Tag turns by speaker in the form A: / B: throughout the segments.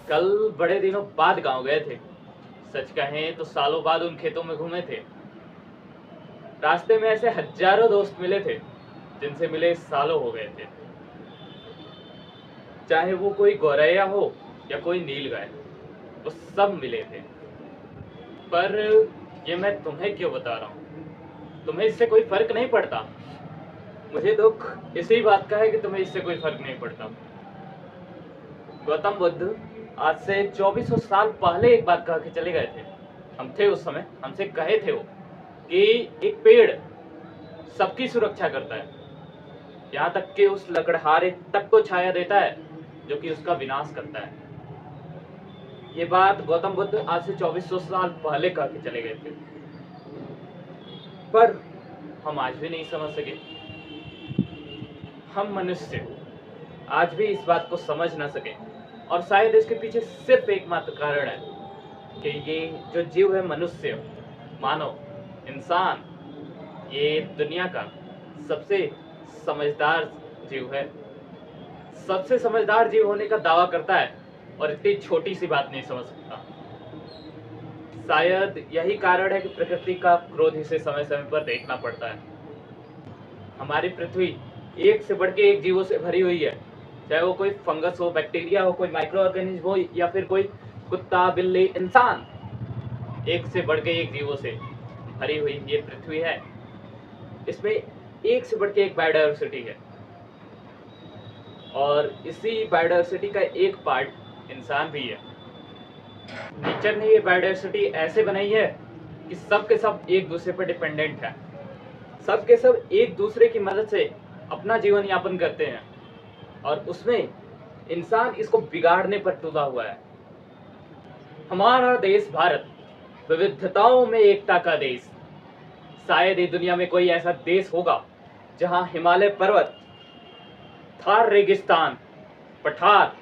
A: कल बड़े दिनों बाद गांव गए थे। सच कहें तो सालों बाद उन खेतों में घूमे थे। रास्ते में ऐसे हजारों दोस्त मिले थे जिनसे मिले सालों हो गए थे। चाहे वो कोई गौरैया हो या कोई नीलगाय, वो सब मिले थे। पर ये मैं तुम्हें क्यों बता रहा हूँ? तुम्हें इससे कोई फर्क नहीं पड़ता। मुझे दुख इसी बात का है कि तुम्हें इससे कोई फर्क नहीं पड़ता। गौतम बुद्ध आज से 2400 साल पहले एक बात कह के चले गए थे। हम थे उस समय, हमसे कहे थे वो कि एक पेड़ सबकी सुरक्षा करता है, यहाँ तक कि उस लकड़हारे तक को छाया देता है जो कि उसका विनाश करता है। ये बात गौतम बुद्ध आज से 2400 साल पहले कह के चले गए थे, पर हम आज भी नहीं समझ सके। हम मनुष्य आज भी इस बात को समझ ना सके, और शायद इसके पीछे सिर्फ एकमात्र कारण है कि ये जो जीव है, मनुष्य, मानव, इंसान, ये दुनिया का सबसे समझदार जीव है। सबसे समझदार जीव होने का दावा करता है और इतनी छोटी सी बात नहीं समझ सकता। शायद यही कारण है कि प्रकृति का क्रोध इसे समय समय पर देखना पड़ता है। हमारी पृथ्वी एक से बढ़ के एक जीवों से भरी हुई है, चाहे वो कोई फंगस हो, बैक्टीरिया हो, कोई माइक्रो ऑर्गेनिज्म हो, या फिर कोई कुत्ता, बिल्ली, इंसान। एक से बढ़ के एक जीवों से भरी हुई ये पृथ्वी है। इसमें एक से बढ़ के एक बायोडायवर्सिटी है, और इसी बायोडायवर्सिटी का एक पार्ट इंसान भी है। नेचर ने ये बायोडायवर्सिटी ऐसे बनाई है कि सब के सब एक दूसरे पर डिपेंडेंट है। सब के सब एक दूसरे की मदद से अपना जीवन यापन करते हैं, और उसमें इंसान इसको बिगाड़ने पर तुला हुआ है। हमारा देश भारत विविधताओं में एकता का देश। शायद ही दुनिया में कोई ऐसा देश होगा जहां हिमालय पर्वत, थार रेगिस्तान, पठार,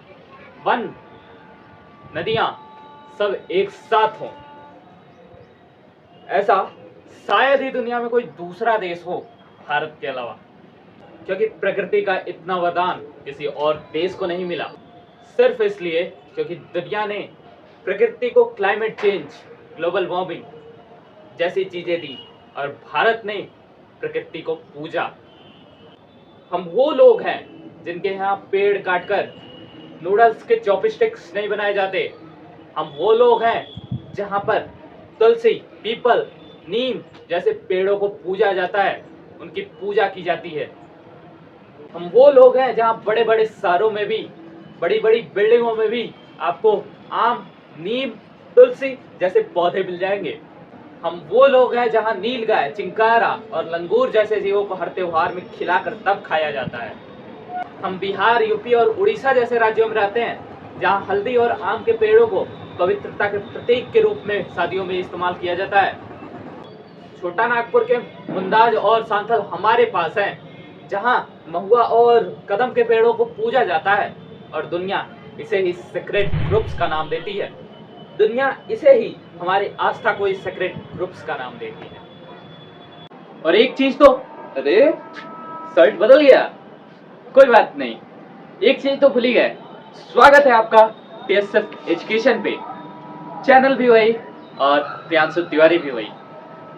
A: वन, नदियां सब एक साथ हों। ऐसा शायद ही दुनिया में कोई दूसरा देश हो भारत के अलावा, क्योंकि प्रकृति का इतना वरदान किसी और देश को नहीं मिला। सिर्फ इसलिए क्योंकि दुनिया ने प्रकृति को क्लाइमेट चेंज, ग्लोबल वार्मिंग जैसी चीजें दी, और भारत ने प्रकृति को पूजा। हम वो लोग हैं जिनके यहाँ पेड़ काटकर नूडल्स के चॉपस्टिक्स नहीं बनाए जाते। हम वो लोग हैं जहाँ पर तुलसी, पीपल, नीम जैसे पेड़ों को पूजा जाता है, उनकी पूजा की जाती है। हम वो लोग हैं जहाँ बड़े बड़े शहरों में भी, बड़ी बड़ी बिल्डिंगों में भी आपको आम, नीम, तुलसी जैसे पौधे मिल जाएंगे। हम वो लोग हैं जहाँ नीलगाय, चिंकारा और लंगूर जैसे जीवों को हर त्योहार में खिलाकर तब खाया जाता है। हम बिहार, यूपी और उड़ीसा जैसे राज्यों में रहते हैं जहाँ हल्दी और आम के पेड़ों को पवित्रता के प्रतीक के रूप में शादियों में इस्तेमाल किया जाता है। छोटा नागपुर के मुंदाज और सांथल हमारे पास हैं, जहाँ महुआ और कदम के पेड़ों को पूजा जाता है, और दुनिया इसे ही सीक्रेट ग्रुप्स का नाम देती है। दुनिया इसे ही हमारी आस्था को इस सीक्रेट ग्रुप्स का नाम देती है। और एक चीज तो, अरे शर्ट बदल गया, कोई बात नहीं, एक चीज तो भूल ही गए। स्वागत है आपका टीएसएफ एजुकेशन पे। चैनल भी वही और प्रियांशु तिवारी भी वही।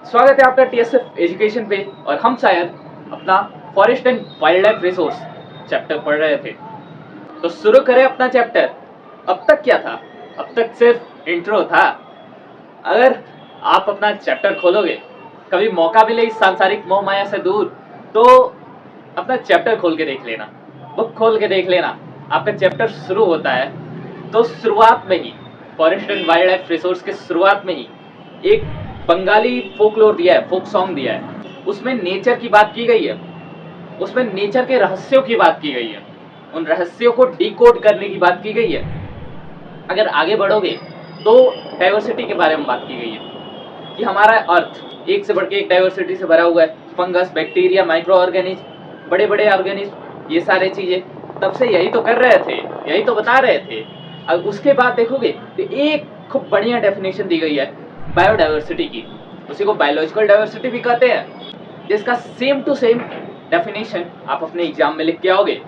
A: स्वागत है आपका टीएसएफ एजुकेशन पे, और हम शायद अपना forest and wildlife resource chapter पढ़ रहे थे। तो शुरू करें अपना चैप्टर। अब तक क्या था? अब तक सिर्फ इंट्रो था। अगर आप अपना चैप्टर खोलोगे, कभी मौका मिले इस सांसारिक मोह माया से दूर, तो अपना चैप्टर खोल के देख लेना, बुक खोल के देख लेना। आपका चैप्टर शुरू होता है तो शुरुआत में ही, forest and wildlife resource के शुरुआत में ही एक बंगाली फोकलोर दिया है, फोक सॉन्ग दिया है। उसमें नेचर की बात की गई है, उसमें नेचर के रहस्यों की बात की गई है, उन रहस्यों को डिकोड करने की बात की गई है। अगर आगे बढ़ोगे तो डाइवर्सिटी के बारे में बात की गई है कि हमारा अर्थ एक से बढ़ के एक डाइवर्सिटी से भरा हुआ है। फंगस, बैक्टीरिया, माइक्रो ऑर्गेनिज्म, बड़े बड़े ऑर्गेनिज्म, ये सारे चीजें तब से यही तो कर रहे थे, यही तो बता रहे थे। अब उसके बाद देखोगे तो एक खूब बढ़िया डेफिनेशन दी गई है बायोडाइवर्सिटी की। उसी को बायोलॉजिकल डाइवर्सिटी भी कहते हैं, जिसका सेम टू सेम डेफिनेशन आप अपने एग्जाम में लिख के आओगे।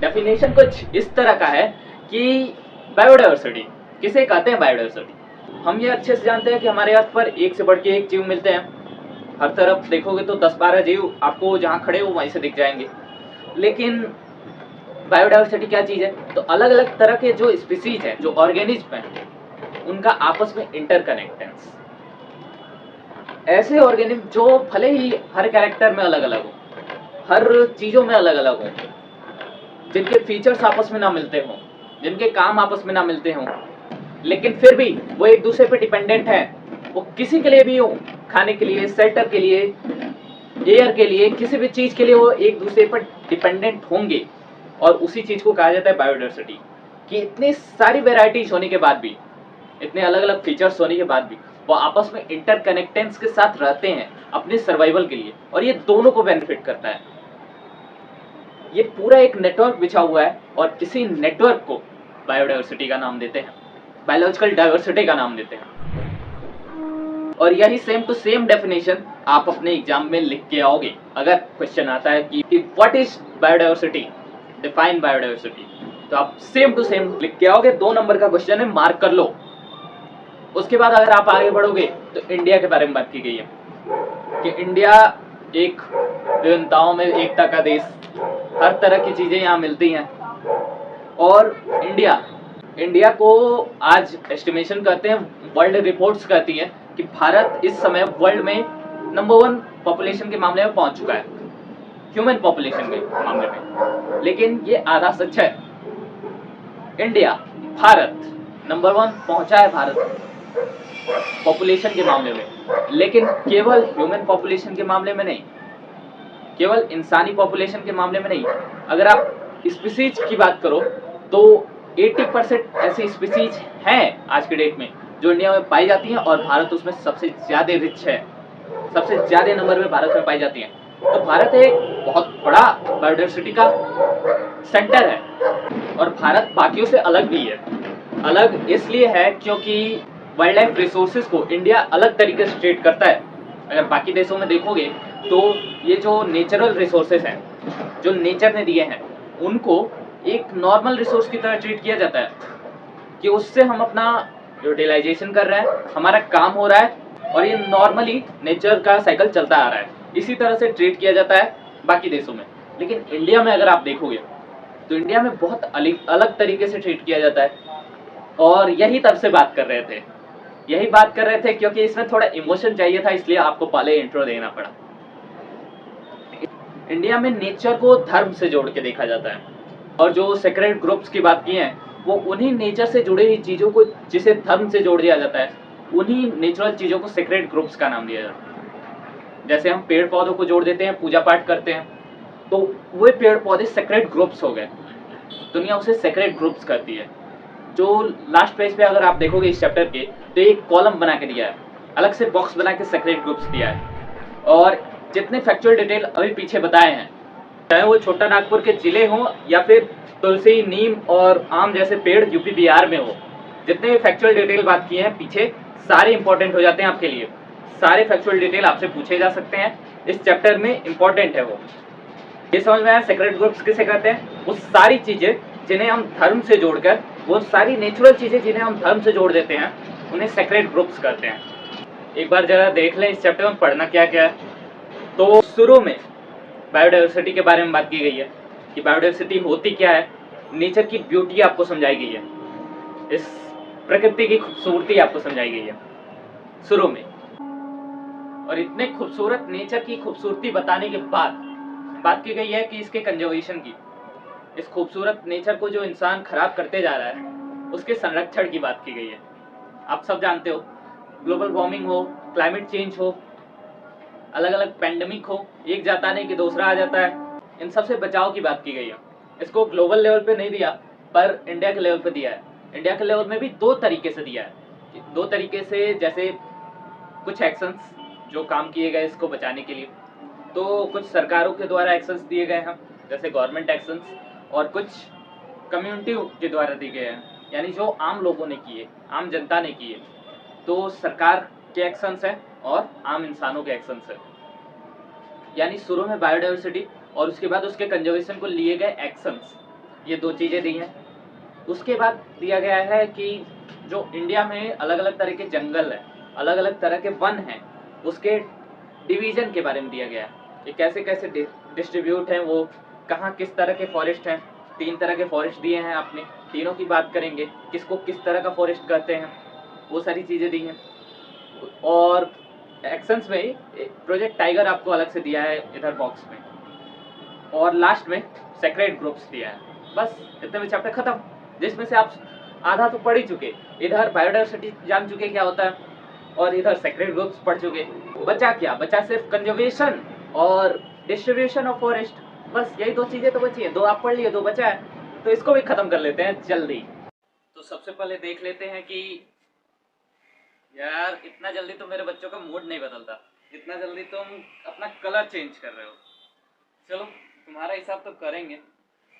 A: डेफिनेशन कुछ इस तरह का है कि बायोडाइवर्सिटी किसे कहते हैं? बायोडाइवर्सिटी हम ये अच्छे से जानते हैं कि हमारे अर्थ पर एक से बढ़ के एक जीव मिलते हैं। हर तरफ देखोगे तो 10-12 जीव आपको जहाँ खड़े हो वहीं से दिख जाएंगे। लेकिन बायोडाइवर्सिटी क्या चीज़ है? तो अलग अलग तरह के जो स्पीसीज हैं, जो ऑर्गेनिज्म हैं, उनका आपस में इंटरकनेक्टेंस। ऐसे ऑर्गेनिज्म जो भले ही हर कैरेक्टर में अलग अलग हो, हर चीज़ों में अलग अलग हो, जिनके फीचर्स आपस में ना मिलते हों, जिनके काम आपस में ना मिलते हों, लेकिन फिर भी वो एक दूसरे पे डिपेंडेंट है। वो किसी के लिए भी हो, खाने के लिए, शेल्टर के लिए, एयर के लिए, किसी भी चीज़ के लिए वो एक दूसरे पर डिपेंडेंट होंगे। और उसी चीज़ को कहा जाता है बायोडाइवर्सिटी। कि इतनी सारी वेराइटीज होने के बाद भी, इतने अलग अलग फीचर्स होने के बाद भी वो आपस में इंटरकनेक्टेंस के साथ रहते हैं अपने सर्वाइवल के लिए, और ये दोनों को बेनिफिट करता है। ये पूरा एक नेटवर्क बिछा हुआ है, और इसी नेटवर्क को बायोडाइवर्सिटी का नाम देते हैं, बायोलॉजिकल डाइवर्सिटी का नाम देते हैं। और यही सेम टू सेम डेफिनेशन आप अपने एग्जाम में लिख के आओगे। अगर क्वेश्चन आता है कि what is biodiversity, define biodiversity, तो आप सेम टू सेम लिख के आओगे। 2 नंबर का क्वेश्चन है, मार्क कर लो। उसके बाद अगर आप आगे बढ़ोगे तो इंडिया के बारे में बात की गई है कि इंडिया एक विभिन्नताओं में एकता का देश, हर तरह की चीज़ें यहाँ मिलती हैं। और इंडिया को आज एस्टिमेशन करते हैं, वर्ल्ड रिपोर्ट्स कहती हैं कि भारत इस समय वर्ल्ड में नंबर 1 पॉपुलेशन के मामले में पहुंच चुका है, ह्यूमन पॉपुलेशन के मामले में। लेकिन ये आधा सच है। इंडिया, भारत नंबर 1 पहुंचा है भारत पॉपुलेशन के मामले में, लेकिन केवल ह्यूमन पॉपुलेशन के मामले में नहीं, केवल इंसानी पॉपुलेशन के मामले में नहीं। अगर आप स्पीसीज की बात करो तो 80% ऐसी स्पीसीज हैं आज के डेट में जो इंडिया में पाई जाती हैं, और भारत उसमें सबसे ज़्यादा रिच है, सबसे ज़्यादा नंबर में भारत में पाई जाती हैं। तो भारत एक बहुत बड़ा बायोडाइवर्सिटी का सेंटर है, और भारत बाकियों से अलग भी है। अलग इसलिए है क्योंकि वाइल्ड लाइफ रिसोर्सेज को इंडिया अलग तरीके से ट्रीट करता है। अगर बाकी देशों में देखोगे तो ये जो नेचुरल रिसोर्सेज हैं, जो नेचर ने दिए हैं, उनको एक नॉर्मल रिसोर्स की तरह ट्रीट किया जाता है कि उससे हम अपना यूटिलाइजेशन कर रहे हैं, हमारा काम हो रहा है, और ये नॉर्मली नेचर का साइकिल चलता आ रहा है। इसी तरह से ट्रीट किया जाता है बाकी देशों में। लेकिन इंडिया में अगर आप देखोगे तो इंडिया में बहुत अलग तरीके से ट्रीट किया जाता है। और यही तब से बात कर रहे थे, यही बात कर रहे थे क्योंकि इसमें थोड़ा इमोशन चाहिए था, इसलिए आपको पहले इंट्रो देना पड़ा। इंडिया में नेचर को धर्म से जोड़ के देखा जाता है, और जो सेक्रेड ग्रुप्स की बात की है वो उन्हीं नेचर से जुड़ी हुई चीज़ों को, जिसे धर्म से जोड़ दिया जाता है, उन्हीं नेचुरल चीज़ों को सेक्रेड ग्रुप्स का नाम दिया जाता है। जैसे हम पेड़ पौधों को जोड़ देते हैं, पूजा पाठ करते हैं, तो वो पेड़ पौधे सेक्रेड ग्रुप्स हो गए, दुनिया उसे सेक्रेड ग्रुप्स करती है। जो लास्ट पेज पे अगर आप देखोगे इस चैप्टर के, तो एक कॉलम बना के दिया है, अलग से बॉक्स बना के सेक्रेड ग्रुप्स दिया है। और जितने फैक्चुअल डिटेल अभी पीछे बताए हैं, चाहे वो छोटा नागपुर के जिले हों या फिर तुलसी, नीम और आम जैसे पेड़ यूपी बिहार में हो, जितने फैक्चुअल डिटेल बात किए हैं पीछे, सारे इंपॉर्टेंट हो जाते हैं आपके लिए। सारे फैक्चुअल डिटेल आपसे पूछे जा सकते हैं, इस चैप्टर में इंपॉर्टेंट है वो। ये समझ में आया सेक्रेड ग्रुप्स किसे कहते हैं? वो सारी चीज़ें जिन्हें हम धर्म से जोड़कर, वो सारी नेचुरल चीज़ें जिन्हें हम धर्म से जोड़ देते हैं, उन्हें सेक्रेड ग्रुप्स कहते हैं। एक बार जरा देख लें इस चैप्टर में पढ़ना क्या क्या है। तो शुरू में बायोडाइवर्सिटी के बारे में बात की गई है कि बायोडाइवर्सिटी होती क्या है, नेचर की ब्यूटी आपको समझाई गई है, इस प्रकृति की खूबसूरती आपको समझाई गई है शुरू में। और इतने खूबसूरत नेचर की खूबसूरती बताने के बाद बात की गई है कि इसके कंजर्वेशन की, इस खूबसूरत नेचर को जो इंसान खराब करते जा रहा है उसके संरक्षण की बात की गई है। आप सब जानते हो, ग्लोबल वार्मिंग हो, क्लाइमेट चेंज हो, अलग अलग पैंडेमिक हो, एक जाता नहीं कि दूसरा आ जाता है, इन सब से बचाव की बात की गई है। इसको ग्लोबल लेवल पे नहीं दिया, पर इंडिया के लेवल पे दिया है। इंडिया के लेवल में भी 2 तरीके से दिया है, 2 तरीके से, जैसे कुछ एक्शंस जो काम किए गए इसको बचाने के लिए, तो कुछ सरकारों के द्वारा एक्शंस दिए गए हैं, जैसे गवर्नमेंट एक्शंस, और कुछ कम्युनिटी के द्वारा दिए गए हैं, यानी जो आम लोगों ने किए, आम जनता ने किए। तो सरकार के एक्शंस हैं और आम इंसानों के एक्शंस हैं। यानी शुरू में बायोडाइवर्सिटी और उसके बाद उसके कंजर्वेशन को लिए गए एक्शंस, ये 2 चीज़ें दी हैं। उसके बाद दिया गया है कि जो इंडिया में अलग अलग तरह के जंगल है, अलग अलग तरह के वन हैं, उसके डिवीजन के बारे में दिया गया है कि कैसे कैसे डिस्ट्रीब्यूट हैं वो, कहाँ किस तरह के फॉरेस्ट हैं। 3 तरह के फॉरेस्ट दिए हैं आपने, तीनों की बात करेंगे, किसको किस तरह का फॉरेस्ट कहते हैं, वो सारी चीज़ें दी हैं। और एक्शंस में ही प्रोजेक्ट टाइगर आपको अलग से दिया है इधर बॉक्स में, और लास्ट में सेक्रेट ग्रुप्स दिया है। बस इतने में चैप्टर खत्म, जिसमें से आप आधा तो पढ़ ही चुके। इधर बायोडाइवर्सिटी जान चुके क्या होता है, और इधर सेक्रेट ग्रुप्स पढ़ चुके। बचा क्या? बचा सिर्फ कंजर्वेशन और डिस्ट्रीब्यूशन ऑफ फॉरेस्ट। बस यही 2 चीजें तो बची है। 2 आप पढ़ लिए, 2 बचा है, तो इसको भी खत्म कर लेते हैं जल्दी। तो सबसे पहले देख लेते हैं कि यार इतना जल्दी तो मेरे बच्चों का मूड नहीं बदलता, इतना जल्दी तुम अपना कलर चेंज कर रहे हो। चलो तुम्हारा हिसाब तो करेंगे,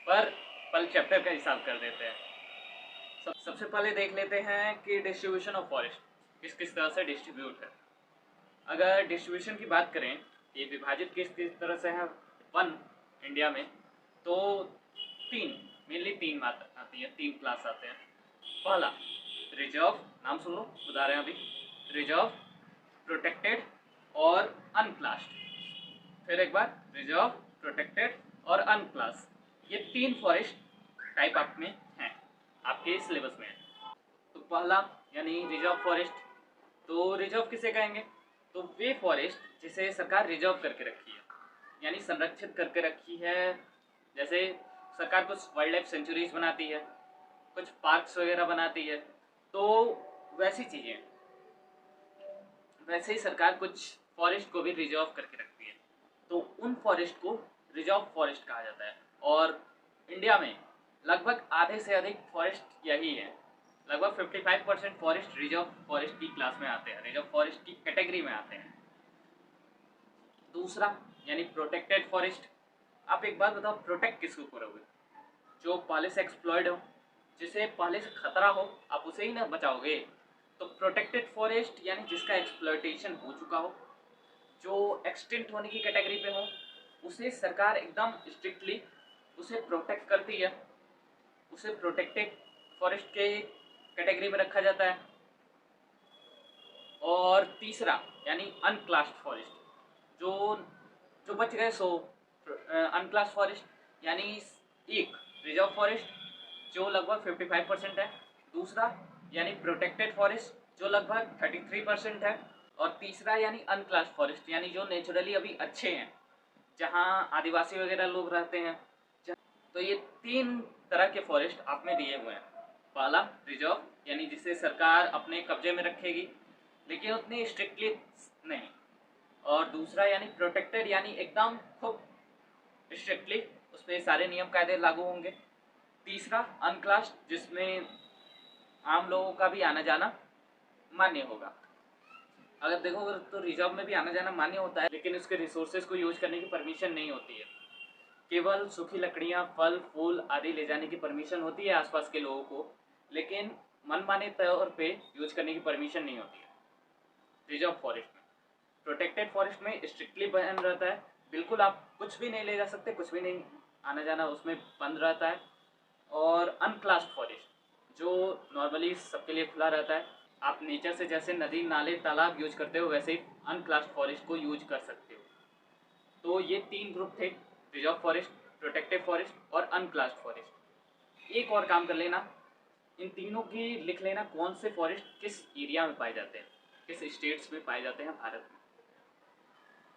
A: पर पल चैप्टर का हिसाब कर देते हैं। सबसे पहले देख लेते हैं कि डिस्ट्रीब्यूशन ऑफ फॉरेस्ट किस किस तरह से डिस्ट्रीब्यूट है। अगर डिस्ट्रीब्यूशन की बात करें, ये विभाजित किस किस तरह से है वन इंडिया में, तो मेनली 3 बात आती है, 3 क्लास आते हैं। पहला रिजर्व, नाम सुन लो, बता रहे हैं अभी। रिजर्व, प्रोटेक्टेड और अनक्लास्ड। फिर एक बार, रिजर्व, प्रोटेक्टेड और अनक्लास, ये 3 फॉरेस्ट टाइप आप में हैं, आपके सिलेबस में है। तो पहला यानी रिजर्व फॉरेस्ट, तो रिजर्व किसे कहेंगे? तो वे फॉरेस्ट जिसे सरकार रिजर्व करके रखी है, यानी संरक्षित करके रखी है। जैसे सरकार कुछ वाइल्ड लाइफ सेंचुरीज बनाती है, कुछ पार्क्स वगैरह बनाती है, तो वैसी चीज़ें, वैसे ही सरकार कुछ फॉरेस्ट को भी रिजर्व करके रखती है, तो उन फॉरेस्ट को रिजर्व फॉरेस्ट कहा जाता है। और इंडिया में लगभग आधे से अधिक फॉरेस्ट यही है, लगभग 55% फॉरेस्ट रिजर्व फॉरेस्ट की क्लास में आते हैं, रिजर्व फॉरेस्ट की कैटेगरी में आते हैं। दूसरा यानी प्रोटेक्टेड फॉरेस्ट। आप एक बात बताओ, प्रोटेक्ट किसको करोगे? जो पहले से एक्सप्लॉयड हो, जिसे पहले से खतरा हो, आप उसे ही ना बचाओगे। तो प्रोटेक्टेड फॉरेस्ट यानी जिसका एक्सप्लॉयटेशन हो चुका हो, जो एक्सटिंक्ट होने की कैटेगरी पे हो, उसे सरकार एकदम स्ट्रिक्टली उसे प्रोटेक्ट करती है, उसे प्रोटेक्टेड फॉरेस्ट के कैटेगरी में रखा जाता है। और तीसरा यानी अनक्लास्ड फॉरेस्ट, जो जो बच गए सो अनक्लास्ड फॉरेस्ट, यानी एक रिजर्व फॉरेस्ट जो लगभग 55% है, दूसरा यानी प्रोटेक्टेड फॉरेस्ट जो लगभग 33% है, और तीसरा यानी अनक्लास्ड फॉरेस्ट यानी जो नेचुरली अभी अच्छे हैं, जहाँ आदिवासी वगैरह लोग रहते हैं। तो ये 3 तरह के फॉरेस्ट आप में दिए हुए हैं। पहला रिजर्व यानी जिसे सरकार अपने कब्जे में रखेगी, लेकिन उतनी स्ट्रिक्टली नहीं। और दूसरा यानी प्रोटेक्टेड यानी एकदम खूब स्ट्रिक्टली उस पर सारे नियम कायदे लागू होंगे। तीसरा अनक्लास्ड, जिसमें आम लोगों का भी आना जाना मान्य होगा। अगर देखोगे तो रिजर्व में भी आना जाना मान्य होता है, लेकिन उसके रिसोर्सेज को यूज करने की परमिशन नहीं होती है। केवल सूखी लकड़ियां, फल फूल आदि ले जाने की परमिशन होती है आसपास के लोगों को, लेकिन मनमाने तौर पे यूज करने की परमिशन नहीं होती है रिजर्व फॉरेस्ट में। प्रोटेक्टेड फॉरेस्ट में स्ट्रिक्टली बैन रहता है, बिल्कुल आप कुछ भी नहीं ले जा सकते, कुछ भी नहीं आना जाना उसमें बंद रहता है। और अनक्लास्ड फॉरेस्ट जो नॉर्मली सबके लिए खुला रहता है, आप नेचर से जैसे नदी नाले तालाब यूज करते हो, वैसे ही अनक्लास्ड फॉरेस्ट को यूज कर सकते हो। तो ये 3 ग्रुप थे, रिजर्व फॉरेस्ट, प्रोटेक्टेड फॉरेस्ट और अनक्लास्ड फॉरेस्ट। एक और काम कर लेना, इन तीनों की लिख लेना कौन से फॉरेस्ट किस एरिया में पाए जाते हैं, किस स्टेट्स में पाए जाते हैं भारत में।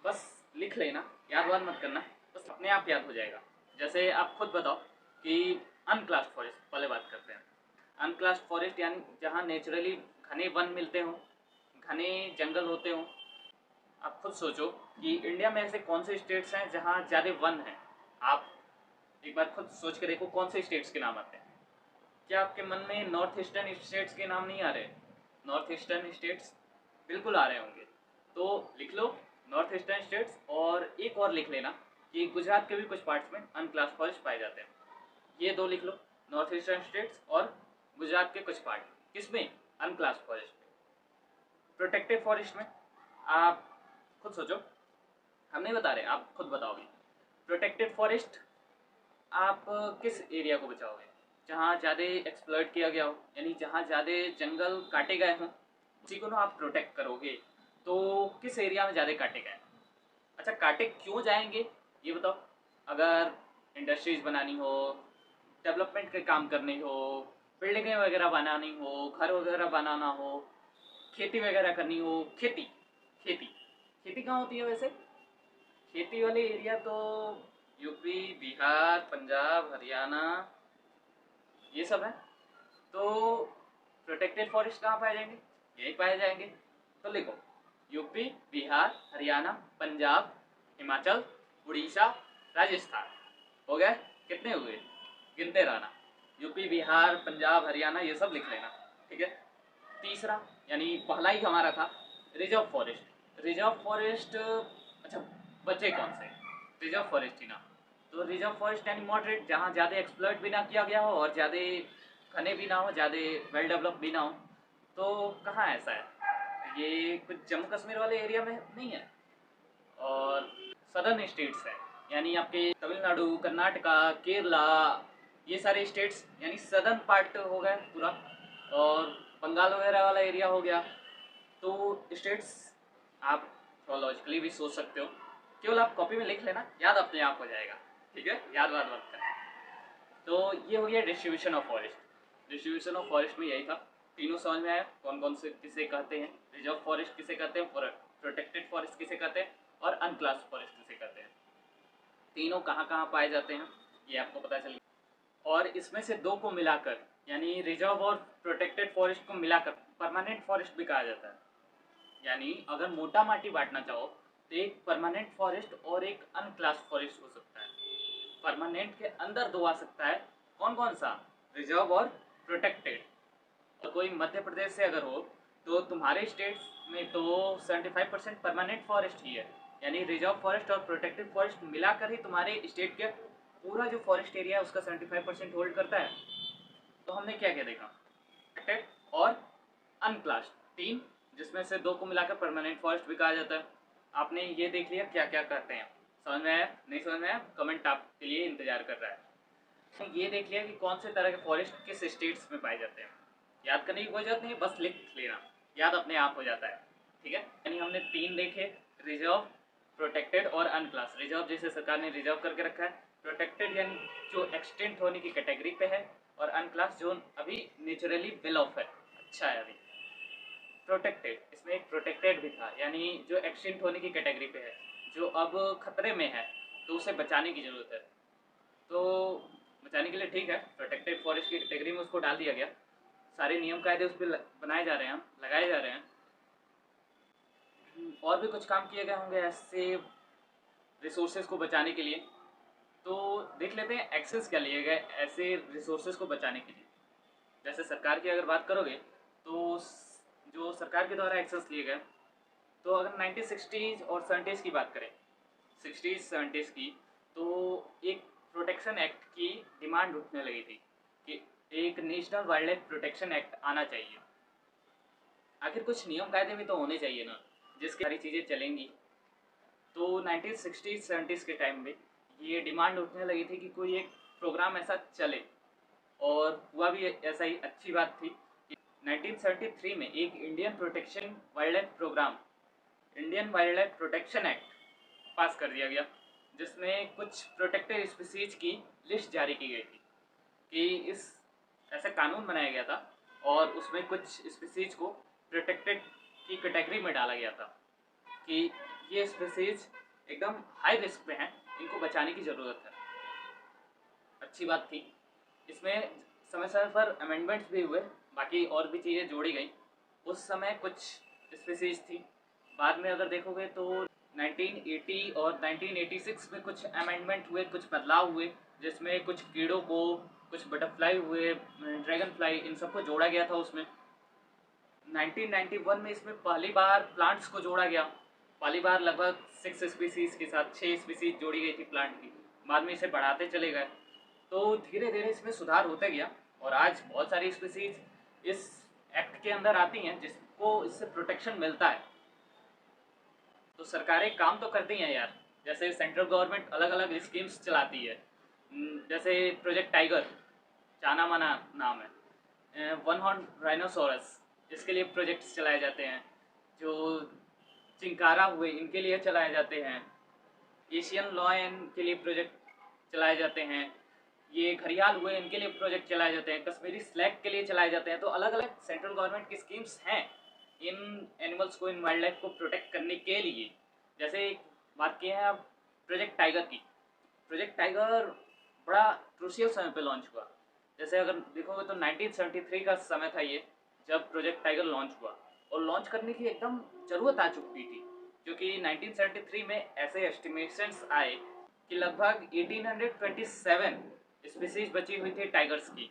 A: बस लिख लेना, याद वाद मत करना, बस अपने आप याद हो जाएगा। जैसे आप खुद बताओ कि अनक्लास्ड फॉरेस्ट पहले बात करते हैं। अनक्लास्ड फॉरेस्ट यानी जहाँ नेचुरली घने वन मिलते हों, घने जंगल होते हों। आप खुद सोचो कि इंडिया में ऐसे कौन से स्टेट्स हैं जहाँ ज़्यादा वन है। आप एक बार खुद सोच के देखो कौन से स्टेट्स के नाम आते हैं। क्या आपके मन में नॉर्थ ईस्टर्न स्टेट्स के नाम नहीं आ रहे? नॉर्थ ईस्टर्न स्टेट्स बिल्कुल आ रहे होंगे, तो लिख लो नॉर्थ ईस्टर्न स्टेट्स। और एक और लिख लेना कि गुजरात के भी कुछ पार्ट्स में अनक्लास्ड फॉरेस्ट पाए जाते हैं। ये 2 लिख लो, नॉर्थ ईस्टर्न स्टेट्स और गुजरात के कुछ पार्ट, किसमें? अनक्लास्ड फॉरेस्ट में। प्रोटेक्टेड फॉरेस्ट में आप खुद सोचो, हम नहीं बता रहे, आप खुद बताओगे। प्रोटेक्टेड फॉरेस्ट आप किस एरिया को बचाओगे? जहाँ ज़्यादा एक्सप्लॉइट किया गया हो, यानी जहाँ ज़्यादा जंगल काटे गए हों, उसी को ना आप प्रोटेक्ट करोगे। तो किस एरिया में ज़्यादा काटे गए? अच्छा, काटे क्यों जाएंगे ये बताओ। अगर इंडस्ट्रीज बनानी हो, डेवलपमेंट के काम करने हो, बिल्डिंगें वगैरह बनानी हो, घर वगैरह बनाना हो, खेती वगैरह करनी हो, खेती खेती खेती कहाँ होती है वैसे? खेती वाले एरिया तो यूपी, बिहार, पंजाब, हरियाणा, ये सब है। तो प्रोटेक्टेड फॉरेस्ट कहाँ पाए जाएंगे? यही पाए जाएंगे। तो लिखो, यूपी, बिहार, हरियाणा, पंजाब, हिमाचल, उड़ीसा, राजस्थान। हो गए? कितने हुए? गिनते रहना। यूपी, बिहार, पंजाब, हरियाणा, ये सब लिख लेना। ठीक है। तीसरा, यानी पहला ही हमारा था रिजर्व फॉरेस्ट। रिजर्व फॉरेस्ट, अच्छा, बचे कौन से? रिजर्व फॉरेस्ट ही ना। तो रिजर्व फॉरेस्ट यानी मॉडरेट, जहाँ ज़्यादा एक्सप्लॉइट भी ना किया गया हो और ज़्यादा घने भी ना हो, ज़्यादा वेल डेवलप भी ना हो। तो कहाँ ऐसा है? ये कुछ जम्मू कश्मीर वाले एरिया में नहीं है, और सदर्न स्टेट्स है, यानी आपके तमिलनाडु, कर्नाटका, केरला, ये सारे स्टेट्स यानी सदर्न पार्ट हो गए पूरा, और बंगाल वगैरह वाला एरिया हो गया। तो स्टेट्स आप लॉजिकली भी सोच सकते हो, केवल आप कॉपी में लिख लेना, याद अपने आप हो जाएगा। ठीक है, याद वाद मत करना। तो ये हो गया distribution of forest. Distribution of forest में यही था। तीनों समझ में आया, कौन कौन से किसे कहते हैं, रिजर्व फॉरेस्ट किसे कहते हैं, प्रोटेक्टेड फॉरेस्ट किसे कहते हैं, और अनक्लास फॉरेस्ट किसे कहते हैं। तीनों कहाँ कहाँ पाए जाते हैं ये आपको पता चल गया। और इसमें से दो को मिलाकर, यानी रिजर्व और प्रोटेक्टेड फॉरेस्ट को मिलाकर परमानेंट फॉरेस्ट भी कहा जाता है। यानी अगर मोटा माटी बांटना चाहो तो एक परमानेंट फॉरेस्ट और एक अनक्लास फॉरेस्ट हो सकता है। परमानेंट के अंदर दो आ सकता है, कौन कौन सा? रिजर्व और प्रोटेक्टेड। और कोई मध्य प्रदेश से अगर हो तो तुम्हारे स्टेट्स में तो 75% परमानेंट फॉरेस्ट ही है, यानी रिजर्व फॉरेस्ट और प्रोटेक्टेड फॉरेस्ट मिलाकर ही तुम्हारे स्टेट के पूरा जो फॉरेस्ट एरिया है उसका 75% होल्ड करता है। तो हमने क्या क्या देखा? प्रोटेक्टेड और अनक्लास, तीन, जिसमें से दो को मिलाकर परमानेंट फॉरेस्ट भी कहा जाता है। आपने ये देख लिया क्या क्या करते हैं। समझ में आया? नहीं समझ में आया? कमेंट आपके लिए इंतजार कर रहा है। तो ये देख लिया कि कौन से तरह के फॉरेस्ट किस स्टेट्स में पाए जाते हैं। याद करने की कोई जरूरत नहीं है, बस लिख लेना, याद अपने आप हो जाता है। ठीक है, यानी हमने तीन देखे, रिजर्व, प्रोटेक्टेड और अनक्लास। रिजर्व जैसे सरकार ने रिजर्व करके रखा है, प्रोटेक्टेड यानी जो एक्सटेंट होने की कैटेगरी पे है, और अनक्लास जो अभी नेचुरली वेल ऑफ है, अच्छा है अभी। प्रोटेक्टेड, इसमें एक प्रोटेक्टेड भी था, यानी जो एक्सटेंट होने की कैटेगरी पे है, जो अब खतरे में है, तो उसे बचाने की ज़रूरत है। तो बचाने के लिए ठीक है, प्रोटेक्टेड फॉरेस्ट की कैटेगरी में उसको डाल दिया गया। सारे नियम कायदे उस पर बनाए जा रहे हैं, लगाए जा रहे हैं। और भी कुछ काम किए गए होंगे ऐसे रिसोर्सेज को बचाने के लिए। तो देख लेते हैं एक्सेस क्या लिए गए ऐसे रिसोर्सेज को बचाने के लिए। जैसे सरकार की अगर बात करोगे तो जो सरकार के द्वारा एक्सेस लिए गए, तो अगर 1960s और 70s की बात करें, 60s 70s की, तो एक प्रोटेक्शन एक्ट की डिमांड उठने लगी थी कि एक national wild life protection act आना चाहिए। आखिर कुछ नियम कायदे भी तो होने चाहिए ना, जिसकी सारी चीज़ें चलेंगी। तो 1960s 70s के टाइम में ये डिमांड उठने लगी थी कि कोई एक प्रोग्राम ऐसा चले, और हुआ भी ऐसा ही। अच्छी बात थी कि 1973 में एक Indian protection wild life program, Indian wild life protection act pass कर दिया गया, जिसमें कुछ प्रोटेक्टेड स्पीसीज की लिस्ट जारी की गई थी। कि इस ऐसा कानून बनाया गया था, और उसमें कुछ स्पीसीज को प्रोटेक्टेड की कैटेगरी में डाला गया था कि ये स्पीसीज एकदम हाई रिस्क पे हैं, इनको बचाने की ज़रूरत है। अच्छी बात थी। इसमें समय समय पर अमेंडमेंट्स भी हुए, बाकी और भी चीज़ें जोड़ी गई। उस समय कुछ स्पीसीज थी, बाद में अगर देखोगे तो 1980 और 1986 में कुछ अमेंडमेंट हुए, कुछ बदलाव हुए, जिसमें कुछ कीड़ों को, कुछ बटरफ्लाई हुए, ड्रैगन फ्लाई, इन सबको जोड़ा गया था उसमें। 1991 में इसमें पहली बार प्लांट्स को जोड़ा गया, पहली बार लगभग 6 स्पीसीज के साथ 6 स्पीसीज जोड़ी गई थी प्लांट की। बाद में इसे बढ़ाते चले गए, तो धीरे धीरे इसमें सुधार होता गया, और आज बहुत सारी स्पीसीज इस एक्ट के अंदर आती हैं जिसको इससे प्रोटेक्शन मिलता है। तो सरकारें काम तो करती हैं यार, जैसे सेंट्रल गवर्नमेंट अलग अलग स्कीम्स चलाती है, जैसे प्रोजेक्ट टाइगर, जाना माना नाम है। वन हॉर्न राइनोसोरस, इसके लिए प्रोजेक्ट्स चलाए जाते हैं। जो चिंकारा हुए, इनके लिए चलाए जाते हैं। एशियन लॉयन के लिए प्रोजेक्ट चलाए जाते हैं। ये घड़ियाल हुए, इनके लिए प्रोजेक्ट चलाए जाते हैं। कश्मीरी स्लैक के लिए चलाए जाते हैं। तो अलग अलग सेंट्रल गवर्नमेंट की स्कीम्स हैं इन एनिमल्स को, इन वाइल्ड लाइफ को प्रोटेक्ट करने के लिए। जैसे बात की है अब प्रोजेक्ट टाइगर की। प्रोजेक्ट टाइगर बड़ा क्रूशियल समय पे लॉन्च हुआ। जैसे अगर देखोगे तो 1973 का समय था ये, जब प्रोजेक्ट टाइगर लॉन्च हुआ। और लॉन्च करने की एकदम ज़रूरत आ चुकी थी, क्योंकि 1973 में ऐसे एस्टिमेशंस आए कि लगभग 1827 स्पीसीज बची हुई थी टाइगर्स की।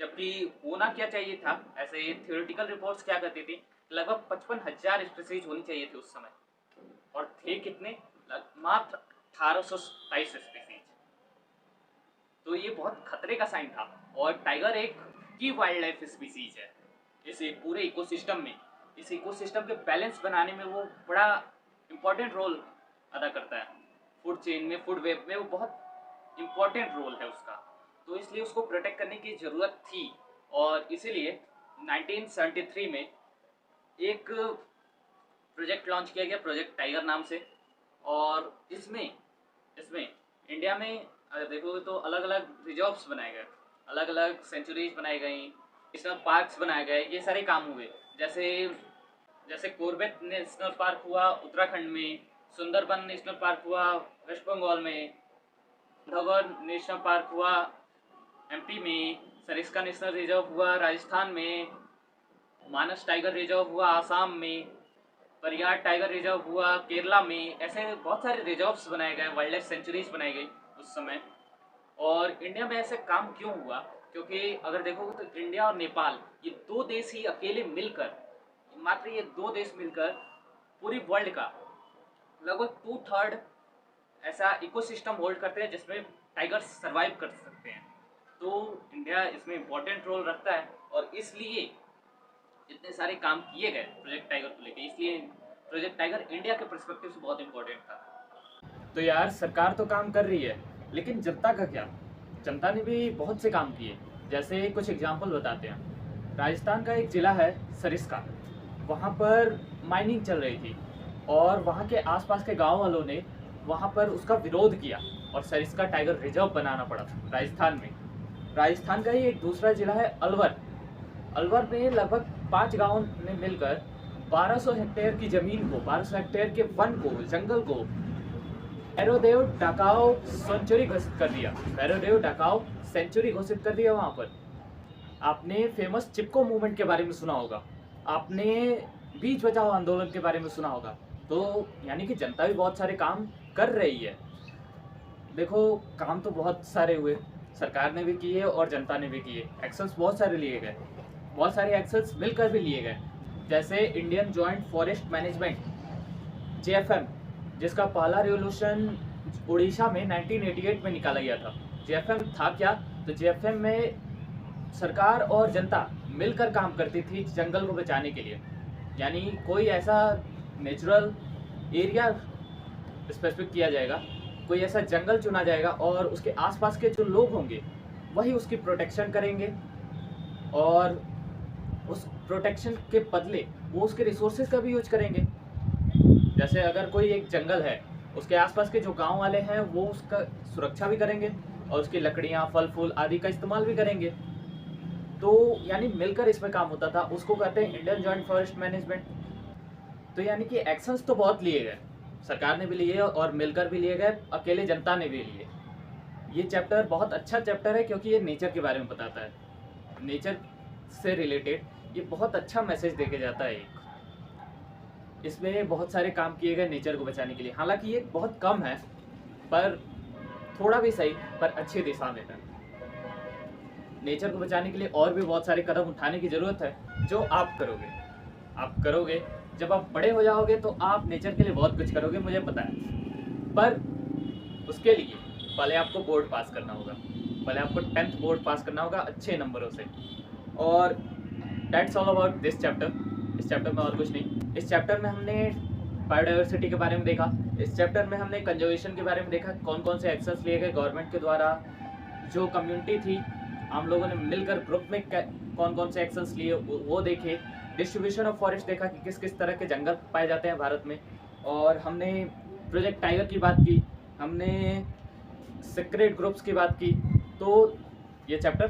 A: जबकि होना क्या चाहिए था, ऐसे थियोरेटिकल रिपोर्ट्स क्या कहती थी, लगभग 55,000 स्पीसीज होनी चाहिए थी उस समय। और थे कितने? मात्र 1827 स्पीसीज। तो ये बहुत खतरे का साइन था। और टाइगर एक की वाइल्ड लाइफ स्पीसीज है इस पूरे इकोसिस्टम में। इस इकोसिस्टम के बैलेंस बनाने में वो बड़ा इम्पोर्टेंट रोल अदा करता है। फूड चेन में, फूड वेब में वो बहुत इम्पोर्टेंट रोल है उसका। तो इसलिए उसको प्रोटेक्ट करने की ज़रूरत थी। और इसीलिए 1973 में एक प्रोजेक्ट लॉन्च किया गया, प्रोजेक्ट टाइगर नाम से। और इसमें इंडिया में अगर देखोगे तो अलग अलग रिजर्व्स बनाए गए, अलग अलग सेंचुरीज बनाई गई, नेशनल पार्क्स बनाए गए। ये सारे काम हुए। जैसे कॉर्बेट नेशनल पार्क हुआ उत्तराखंड में, सुंदरबन नेशनल पार्क हुआ वेस्ट बंगाल में, धौगढ़ नेशनल पार्क हुआ एमपी में, सरिस्का नेशनल रिजर्व हुआ राजस्थान में, मानस टाइगर रिजर्व हुआ आसाम में, परियार टाइगर रिजर्व हुआ केरला में। ऐसे बहुत सारे रिजर्व्स बनाए गए, वाइल्ड लाइफ सेंचुरीज बनाई गई उस समय। और इंडिया में ऐसे काम क्यों हुआ? क्योंकि अगर देखोगे तो इंडिया और नेपाल, ये दो देश ही अकेले मिलकर, मात्र ये दो देश मिलकर पूरी वर्ल्ड का लगभग 2/3 ऐसा इकोसिस्टम होल्ड करते हैं जिसमें टाइगर्स सर्वाइव कर सकते हैं। तो इंडिया इसमें इम्पोर्टेंट रोल रखता है। और इसलिए इतने सारे काम किए गए प्रोजेक्ट टाइगर को लेकर। इसलिए प्रोजेक्ट टाइगर इंडिया के पर्सपेक्टिव से बहुत इम्पोर्टेंट था। तो यार सरकार तो काम कर रही है, लेकिन जनता का क्या? जनता ने भी बहुत से काम किए। जैसे कुछ एग्जाम्पल बताते हैं। राजस्थान का एक ज़िला है सरिस्का, वहाँ पर माइनिंग चल रही थी और वहाँ के आसपास के गांव वालों ने वहाँ पर उसका विरोध किया और सरिस्का टाइगर रिजर्व बनाना पड़ा राजस्थान में। राजस्थान का ही एक दूसरा ज़िला है अलवर। अलवर में लगभग 5 गाँव ने मिलकर 1200 हेक्टेयर की ज़मीन को, 1200 हेक्टेयर के वन को, जंगल को भैरवदेव डाकाओ सेंचुरी घोषित कर दिया। भैरवदेव डाकाओ सेंचुरी घोषित कर दिया वहाँ पर। आपने फेमस चिपको मूवमेंट के बारे में सुना होगा, आपने बीच बचाओ आंदोलन के बारे में सुना होगा। तो यानी कि जनता भी बहुत सारे काम कर रही है। देखो काम तो बहुत सारे हुए, सरकार ने भी किए और जनता ने भी किए। एक्शंस बहुत सारे लिए गए, बहुत सारे एक्शंस मिलकर भी लिए गए। जैसे Indian joint forest management JFM, जिसका पहला रेवोल्यूशन उड़ीसा में 1988 में निकाला गया था। JFM था क्या? तो JFM में सरकार और जनता मिलकर काम करती थी जंगल को बचाने के लिए। यानी कोई ऐसा नेचुरल एरिया स्पेसिफिक किया जाएगा, कोई ऐसा जंगल चुना जाएगा और उसके आसपास के जो लोग होंगे वही उसकी प्रोटेक्शन करेंगे। और उस प्रोटेक्शन के बदले वो उसके रिसोर्सेज का भी यूज करेंगे। जैसे अगर कोई एक जंगल है, उसके आसपास के जो गांव वाले हैं वो उसका सुरक्षा भी करेंगे और उसकी लकड़ियां, फल फूल आदि का इस्तेमाल भी करेंगे। तो यानी मिलकर इसमें काम होता था। उसको कहते हैं इंडियन जॉइंट फॉरेस्ट मैनेजमेंट। तो यानी कि एक्शंस तो बहुत लिए गए, सरकार ने भी लिए और मिलकर भी लिए गए, अकेले जनता ने भी लिए। ये चैप्टर बहुत अच्छा चैप्टर है क्योंकि ये नेचर के बारे में बताता है। नेचर से रिलेटेड ये बहुत अच्छा मैसेज देके जाता है। इसमें बहुत सारे काम किए गए नेचर को बचाने के लिए। हालांकि ये बहुत कम है, पर थोड़ा भी सही, पर अच्छी दिशा में है। नेचर को बचाने के लिए और भी बहुत सारे कदम उठाने की ज़रूरत है, जो आप करोगे। जब आप बड़े हो जाओगे तो आप नेचर के लिए बहुत कुछ करोगे, मुझे पता है। पर उसके लिए पहले आपको बोर्ड पास करना होगा, पहले आपको 10th बोर्ड पास करना होगा अच्छे नंबरों से। और that's all about this chapter. इस चैप्टर में और कुछ नहीं। इस चैप्टर में हमने बायोडाइवर्सिटी के बारे में देखा, इस चैप्टर में हमने कंजर्वेशन के बारे में देखा, कौन कौन से एक्शंस लिए गए गवर्नमेंट के द्वारा, जो कम्युनिटी थी हम लोगों ने मिलकर ग्रुप में कौन कौन से एक्शंस लिए वो देखे। डिस्ट्रीब्यूशन ऑफ फॉरेस्ट देखा कि किस किस तरह के जंगल पाए जाते हैं भारत में। और हमने प्रोजेक्ट टाइगर की बात की, हमने सीक्रेट ग्रुप्स की बात की। तो ये चैप्टर